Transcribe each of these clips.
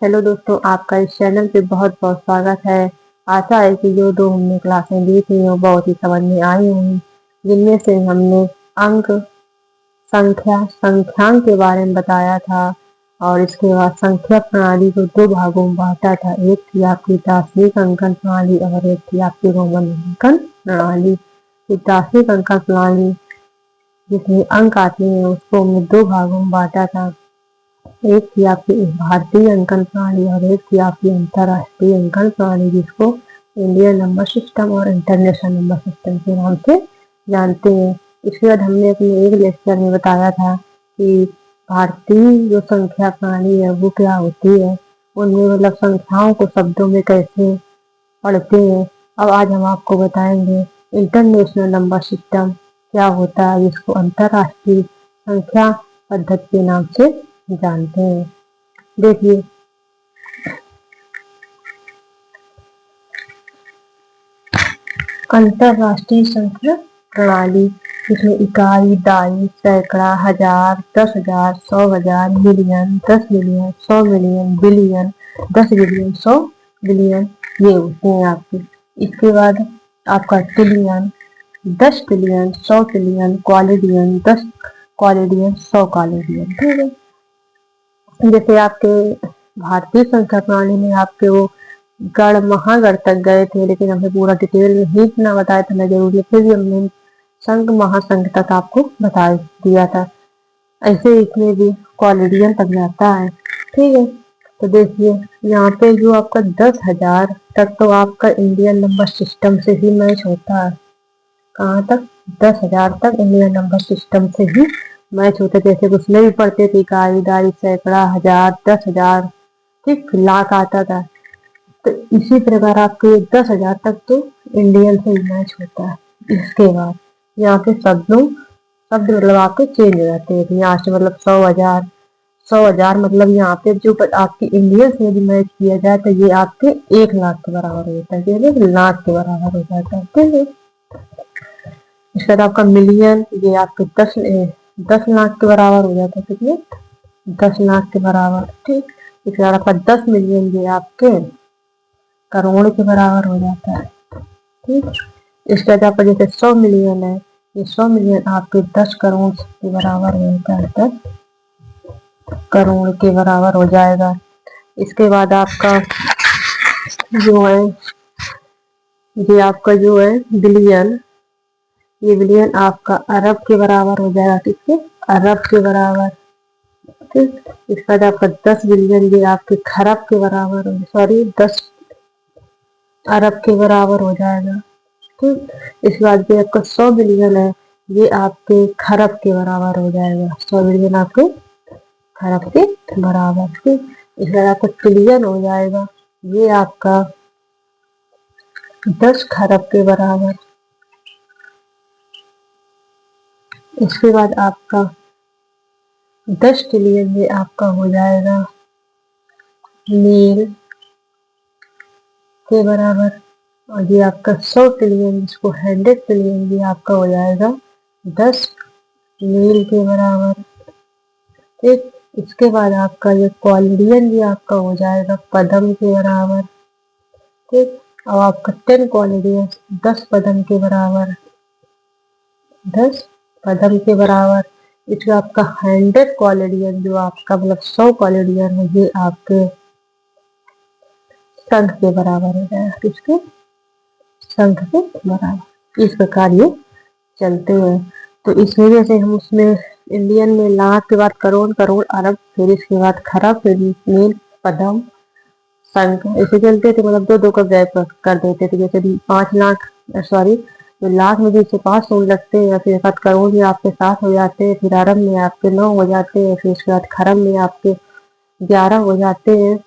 Hello दोस्तों, आपका इस चैनल पे बहुत बहुत स्वागत है। आशा है कि जो दो हमने क्लासें ली थी वो बहुत ही समझ में आई होंगी, जिनमें से हमने अंक, संख्यांक के बारे में बताया था और इसके बाद संख्या प्रणाली को दो भागों में बांटा था। एक थी आपकी दार्शनिक अंकन प्रणाली और एक थी आपकी रोमन अंकन प्रणाली। दार्शनिक अंकन प्रणाली जिसमें अंक आते हैं उसको हमने दो भागों में बांटा था। एक थी आपकी भारतीय अंकन प्रणाली और एक थी आपकी अंतरराष्ट्रीय अंकन प्रणाली, जिसको इंडियन नंबर सिस्टम और इंटरनेशनल नंबर सिस्टम के नाम से जानते हैं। इसके बाद हमने अपने एक लेक्चर में बताया था कि भारतीय जो संख्या प्रणाली है वो क्या होती है, उनमें मतलब संख्याओं को शब्दों में कैसे पढ़ते हैं। अब आज हम आपको बताएंगे इंटरनेशनल नंबर सिस्टम क्या होता है, जिसको अंतरराष्ट्रीय संख्या पद्धति के नाम से जानते हैं। देखिए, अंतरराष्ट्रीय संख्या प्रणाली इसमें इकाई, दाई, सैकड़ा, हजार, 10,000, 100,000, million, 10 million, 100 million, billion, 10 billion, 100 billion ये होते हैं आपके। इसके बाद आपका ट्रिलियन, 10 ट्रिलियन, 100 ट्रिलियन, क्वालिडियन, 10 क्वालिडियन, 100 क्वालिडियन। ठीक है, जैसे आपके भारतीय संख्या प्रणाली में आपके वो गढ़ महागढ़ तक गए थे, लेकिन हमने पूरा डिटेल में ही इतना बताया था ना जरूरी, फिर भी हमने संघ महासंघ तक आपको बता दिया था। ऐसे इसमें भी क्वालिडियन तक जाता है। ठीक है, तो देखिए यहाँ पे जो आपका 10,000 तक तो आपका इंडियन नंबर सिस्टम से ही मैच होता है। कहाँ तक? 10,000 तक इंडियन नंबर सिस्टम से ही मैच होते। जैसे उसमें भी पढ़ते थे इकाई, दाई, सैकड़ा, हजार, 10,000, ठीक, लाख आता था। तो इसी प्रकार आपके 10,000 तक तो इंडियन से ही मैच होता है। इसके बाद यहाँ पे शब्द मतलब आपके चेंज हो जाते हैं। यहाँ से मतलब 100,000, 100,000 मतलब यहाँ पे जो आपकी इंडियन से यदि मैच किया जाए तो ये आपके 1 लाख के बराबर होता है, यानी लाख के बराबर हो जाता है। ठीक है, इसके बाद आपका मिलियन, ये आपके 10 लाख के बराबर हो जाता है। कितने? 10 लाख के बराबर। ठीक, इसके बाद आपका 10 मिलियन ये आपके करोड़ के बराबर हो जाता है। ठीक, इसके बाद आपका जैसे 100 मिलियन है, ये 100 मिलियन आपके 10 करोड़ के बराबर हो जाता है। 10 करोड़ के बराबर हो जाएगा। इसके बाद आपका जो है ये आपका जो है बिलियन, ये बिलियन आपका अरब के बराबर हो जाएगा। किसके? अरब के बराबर। ठीक, इसके बाद आपका 10 बिलियन ये आपके खरब के बराबर, सॉरी 10 अरब के बराबर हो जाएगा। ठीक, इसके बाद जो आपका 100 बिलियन है ये आपके खरब के बराबर हो जाएगा। 100 बिलियन आपके खरब के बराबर। ठीक, इसके बाद आपका ट्रिलियन हो जाएगा, ये आपका 10 खरब के बराबर। इसके बाद आपका 10 ट्रिलियन ये आपका हो जाएगा मील के बराबर। और ये आपका 100 ट्रिलियन जिसको 100 ट्रिलियन ये आपका हो जाएगा 10 मील के बराबर। ठीक, इसके बाद आपका ये क्वालिडियन भी आपका हो जाएगा पदम के बराबर। ठीक, अब आपका 10 क्वालिडियन 10 पदम के बराबर, 10 पदम के बराबर। इसमें आपका 100 क्वालिडियन जो आपका मतलब 100 क्वालिडियन है ये आपके संघ के बराबर हो जाएगा। किसके? संघ के बराबर। इस प्रकार ये चलते हैं। तो इस वजह से हम उसमें इंडियन में लाख के बाद करोड़, करोड़ अरब, फिर इसके बाद खरब, फिर मील, पदम, संघ, ऐसे चलते थे। मतलब दो दो का गैप कर देते थे। जैसे 5 लाख, सॉरी तो लाख में जैसे 5 शून्य लगते हैं, फिर बाद करोड़ में आपके 7 हो जाते हैं, फिर अरब में आपके 9 हो जाते हैं, फिर उसके बाद खरब में आपके 11 हो जाते हैं।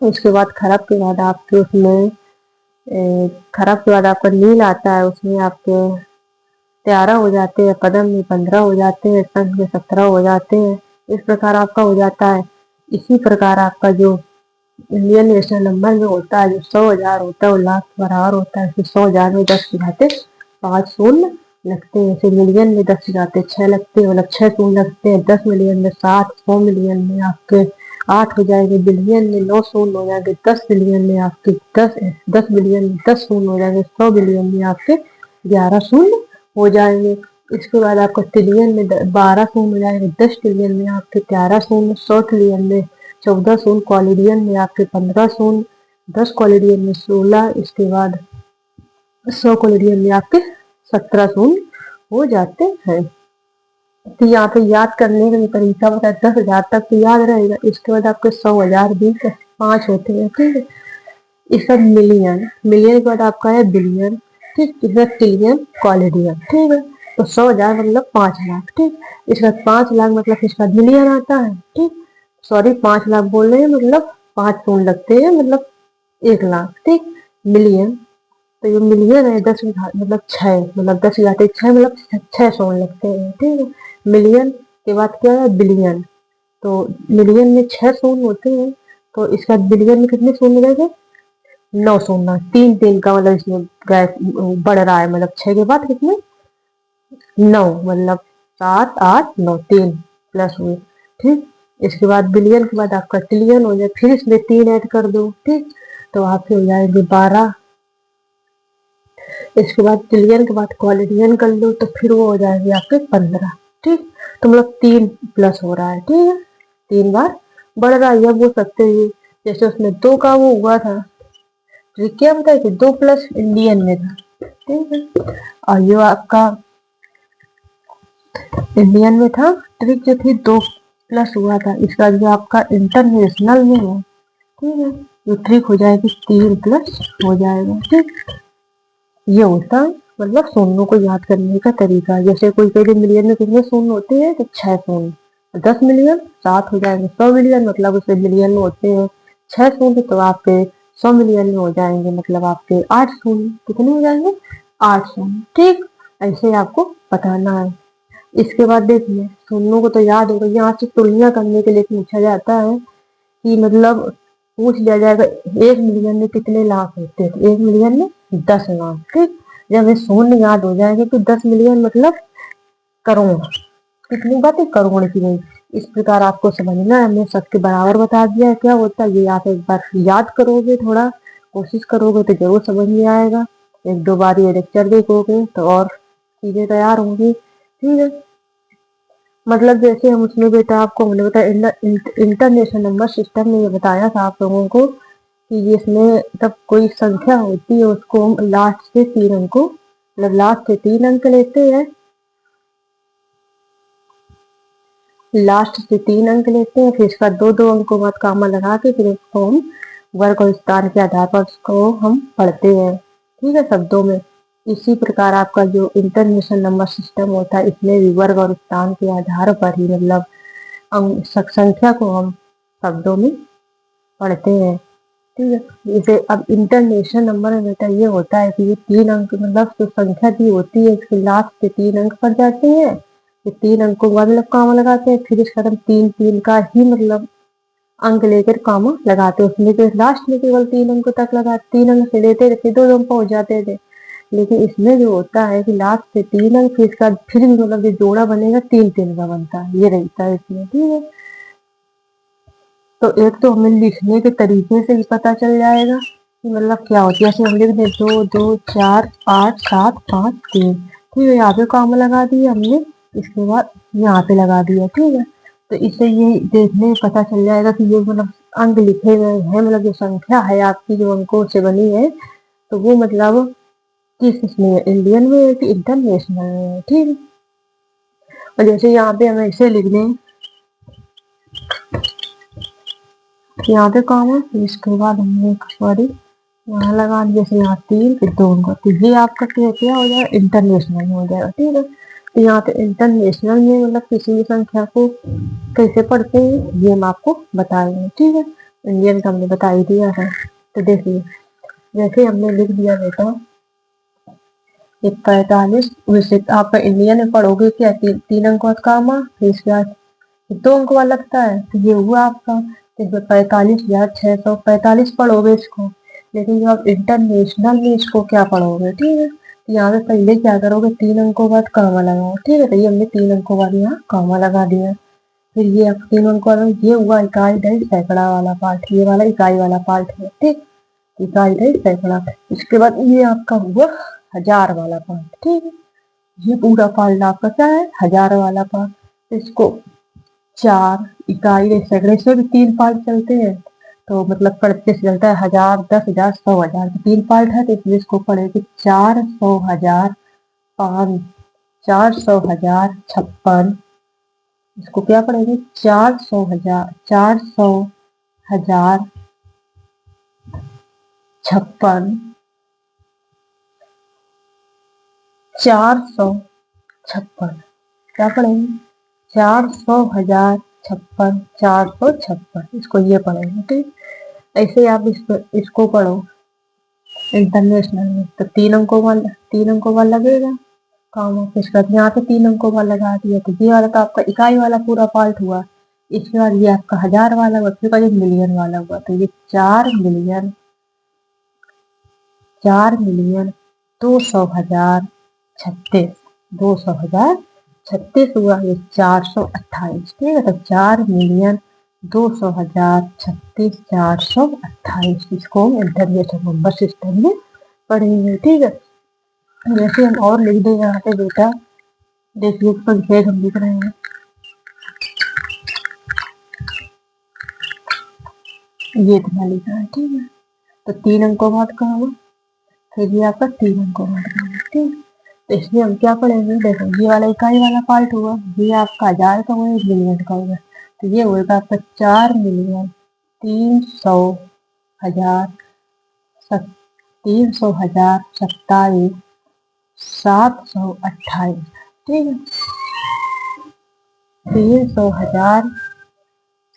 उसके बाद खरब के बाद आपके उसमें खरब के बाद आपका नील आता है, उसमें आपके 13 हो जाते हैं, पदम में 15 हो जाते हैं, संघ में 17 हो जाते हैं। इस प्रकार आपका हो जाता है। इसी प्रकार आपका जो इंडियन नेशनल नंबर में होता है, जो 100,000 होता है वो लाख के बराबर होता है। फिर 100,000 में 10 जाते 5 शून्य लगते हैं, फिर मिलियन में 10 जाते 6 लगते हैं, मतलब 6 शून्य लगते हैं। 10 मिलियन में 7, 100 मिलियन में आपके 8 हो जाएंगे बिलियन में, 9 शून्य हो जाएंगे 10 बिलियन में आपके, 10 बिलियन में 10 शून्य हो जाएंगे, 100 बिलियन में आपके 11 शून्य हो जाएंगे। इसके बाद आपका ट्रिलियन में 12 शून्य हो जाएंगे, 10 ट्रिलियन में आपके 13 शून्य, 100 ट्रिलियन में 14 शून्य, क्वालिडियन में आपके 15 शून्य, 10 क्वालिडियन में 16, इसके बाद 100 क्वालिडियन में आपके 17 शून्य हो जाते हैं। तो यहाँ पे याद करने का तरीका बताया, 10,000 तक तो याद रहेगा। इसके बाद आपके 100,000 भी 5 होते हैं, ठीक है। इसका मिलियन, मिलियन के बाद आपका है बिलियन, ठीक। इसका ट्रिलियन, क्वालिडियन, ठीक है। तो 100,000 मतलब 5 लाख, ठीक। इसके बाद 5 लाख मतलब इसका मिलियन आता है, ठीक। सॉरी 5 लाख बोल रहे हैं, मतलब 5 शून्य लगते हैं, मतलब 1 लाख, ठीक। मिलियन, तो ये मिलियन है 10 मतलब 6, मतलब 10 घाटे 6 मतलब 6 शून्य लगते हैं, ठीक है। मिलियन के बाद क्या है बिलियन, तो मिलियन में 6 शून्य होते हैं, तो इसका बिलियन में कितने शून्य रहेंगे, 9 शून्य, 3 का मतलब इसमें बढ़ रहा है, मतलब 6 के बाद कितने 9, मतलब 7 8 9, 3 प्लस हुए, ठीक। इसके बाद बिलियन के बाद आपका ट्रिलियन हो जाए, फिर इसमें 3 ऐड कर दो, ठीक। तो आपके हो जाएंगे 12। इसके बाद ट्रिलियन के बाद क्वालिडियन कर लो, तो फिर वो हो जाएंगे आपके 15, ठीक। तो मतलब 3 प्लस हो रहा है, ठीक है, 3 बार बढ़ रहा है। अब वो सकते हैं जैसे उसमें 2 का वो हुआ था, ट्रिक क्या बताया कि 2 प्लस इंडियन में था, ठीक है। और ये आपका इंडियन में था, ट्रिक जो थी 2 प्लस हुआ था। इसका जो आपका इंटरनेशनल में है, ठीक है, जो ट्रिक हो जाएगी 3 प्लस हो जाएगा, ठीक। ये होता है मतलब शून्यों को याद करने का तरीका। जैसे कोई कहे मिलियन में कितने शून्य होते हैं, तो 6 शून्य, 10 मिलियन 7 हो जाएंगे, 100 मिलियन मतलब उसे मिलियन में होते हैं 6 शून्य, तो आपके 100 मिलियन में हो जाएंगे, मतलब आपके 8 शून्य, कितने हो जाएंगे 8 शून्य, ठीक। ऐसे आपको बताना है। इसके बाद देखिए शून्यों को तो याद होगा, यहाँ से तुलना करने के लिए पूछा जाता है कि मतलब पूछ लिया जाएगा 1 मिलियन में कितने लाख होते हैं, 1 मिलियन में 10 लाख, ठीक। जब ये शून्य याद हो जाएंगे तो 10 मिलियन मतलब करोड़, कितनी बातें करोड़ की गई। इस प्रकार आपको समझना है, हमने सबके बराबर बता दिया है क्या होता है ये। आप एक बार याद करोगे, थोड़ा कोशिश करोगे तो जरूर समझ में आएगा। 1-2 बार ये लेक्चर देखोगे तो और चीजें तैयार होंगी, ठीक है। मतलब जैसे हम उसमें बेटा आपको हमने बताया इंटरनेशनल नंबर सिस्टम में ये बताया था आप लोगों को कि इसमें जब कोई संख्या होती है उसको हम लास्ट से 3 अंकों, मतलब लास्ट से 3 अंक लेते हैं, लास्ट से 3 अंक लेते हैं, फिर इसका 2-2 अंकों बाद कामा लगा के फिर उसको हम वर्ग और स्थान के आधार पर उसको हम पढ़ते हैं, ठीक है, शब्दों में। इसी प्रकार आपका जो इंटरनेशनल नंबर सिस्टम होता है इसमें भी वर्ग और स्थान के आधार पर ही मतलब संख्या को हम शब्दों में पढ़ते हैं, ठीक है। जैसे अब इंटरनेशनल नंबर में बेटा ये होता है कि ये 3 अंक मतलब जो संख्या दी होती है इसके लास्ट से 3 अंक पड़ जाते हैं, ये 3 अंकों का मतलब कामा लगाते हैं, फिर इसका हम 3-3 का ही मतलब अंक लेकर कामा लगाते हैं। उसमें तो लास्ट में केवल 3 अंक तक लगा 3 अंक से लेते थे, फिर 2 अंक पहुंच जाते थे। लेकिन इसमें जो होता है कि लास्ट से 3 अंक, फिर इसका फिर मतलब जो जोड़ा बनेगा 3-3 का बनता है, ये रहता है इसमें, ठीक है। तो एक तो हमें लिखने के तरीके से ही पता चल जाएगा कि मतलब क्या होती है। जैसे हम लिख दे 2 2 4 8 7 5 3, ठीक है, यहाँ पे कॉमा लगा दिया हमने, इसके बाद यहाँ पे लगा दिया, ठीक है। तो इससे ये देखने में पता चल जाएगा कि ये मतलब अंक लिखे हुए हैं, मतलब जो संख्या है आपकी जो अंकों से बनी है, तो वो मतलब किस इसमें है, इंडियन में है कि इंटरनेशनल में है, ठीक है। और जैसे यहाँ पे हमें इसे लिख दें, यहाँ पे कॉमा, फिर इसके बाद हमने सॉरी यहाँ लगा दिया, जैसे यहाँ 3 फिर 2 का, तो ये आपका क्या हो जाएगा इंटरनेशनल में हो जाएगा, ठीक है। तो यहाँ पे इंटरनेशनल में मतलब किसी भी संख्या को कैसे पढ़ते हैं ये हम आपको बताएंगे, ठीक है। इंडियन का हमने बता ही दिया है। तो देखिए जैसे हमने लिख दिया बेटा 45, वैसे आप इंडियन में पढ़ोगे क्या 3 अंक बाद कामा, फिर इसके बाद 2 अंक वाला लगता है, तो ये हुआ आपका 45,645 पढ़ोगे इसको। लेकिन जब आप इंटरनेशनल में इसको क्या पढ़ोगे, ठीक है, तो यहाँ पे पहले क्या करोगे 3 अंकों बाद कामा लगाओ, ठीक है। तो ये हमने 3 अंकों बाद यहाँ कामा लगा दिया। फिर ये आप तीनों को ये हुआ इकाई दही सैकड़ा वाला पार्ट, ये वाला इकाई वाला पार्ट है, ठीक। इकाई दही सैकड़ा। इसके बाद ये आपका हुआ हजार वाला पार्ट, ठीक है। ये पूरा पार्ट आपका क्या है, हजार वाला पार्ट। इसको चार इकाई दही सैकड़े से भी तीन पार्ट चलते हैं, तो मतलब पढ़ते से चलता है 1000, 10,000, 100,000, तो तीन पार्ट है, तो इसलिए इसको पढ़ेगी 400,000 पाँच, 400,000 56। इसको क्या पढ़ेंगे, 400,000, 400,000 56, 456। क्या पढ़ेंगे, 400,056, 456, इसको ये पढ़ेंगे, ठीक। ऐसे आप इसको पढ़ो इंटरनेशनल में, तो तीन अंकों वाला लगेगा काम ऑफ। इसके बाद यहाँ पे तीन अंकों वाला लगा दिया, तो ये वाला तो आपका इकाई वाला पूरा पार्ट हुआ। इसके बाद ये आपका हजार वाला हुआ, फिर ये मिलियन वाला हुआ, तो ये 4,02,00,000, 4,02,00,36, 200,036 हुआ। ये 428, ठीक है। तो 4,02,00,36, 428, इसको हम इंटरनेशनल नंबर सिस्टम में पढ़ेंगे, ठीक है। जैसे हम और लिख दें यहाँ पे बेटा, देखिए संख्या हम लिख रहे हैं, ये इतना लिखा है, ठीक है। तो तीन अंकों बाद का होगा, फिर ये आपका तीन अंकों बाद का होगा, ठीक। तो इसमें हम क्या पढ़ेंगे, देखो ये वाला इकाई वाला पार्ट हुआ, ये आपका हजार का हुआ, एक मिलियन का हुआ, तो ये होगा आपका 4,03,00,000, 300,000, 27, 728, ठीक है। 300,000,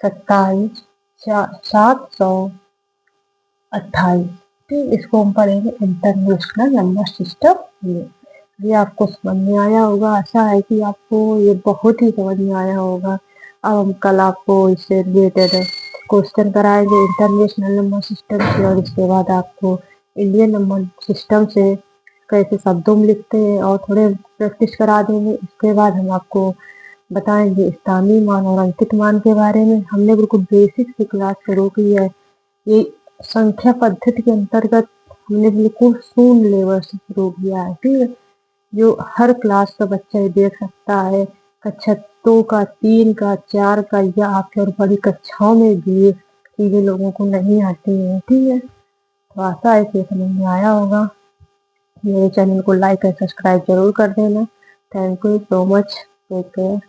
27, 728, ठीक। इसको हम पढ़ेंगे इंटरनेशनल नंबर सिस्टम में। ये आपको समझ में आया होगा, आशा है कि आपको ये बहुत ही समझ में आया होगा। अब हम कल आपको इससे रिलेटेड क्वेश्चन कराएंगे इंटरनेशनल नंबर सिस्टम से, और इसके बाद आपको इंडियन नंबर सिस्टम से कैसे शब्दों में लिखते हैं और थोड़े प्रैक्टिस करा देंगे। इसके बाद हम आपको बताएंगे स्थानीय मान और अंकित मान के बारे में। हमने बिल्कुल बेसिक से क्लास शुरू की है। ये संख्या पद्धति के अंतर्गत हमने बिल्कुल शून्य लेवल से शुरू किया है, ठीक है। जो हर क्लास का बच्चा ये देख सकता है, कक्षा 2 का, 3 का, 4 का, या आपके और बड़ी कक्षाओं में भी ये चीजें लोगों को नहीं आती है, ठीक है। तो आशा है कि समझ में आया होगा। मेरे चैनल को लाइक और सब्सक्राइब जरूर कर देना। Thank you so much, take care.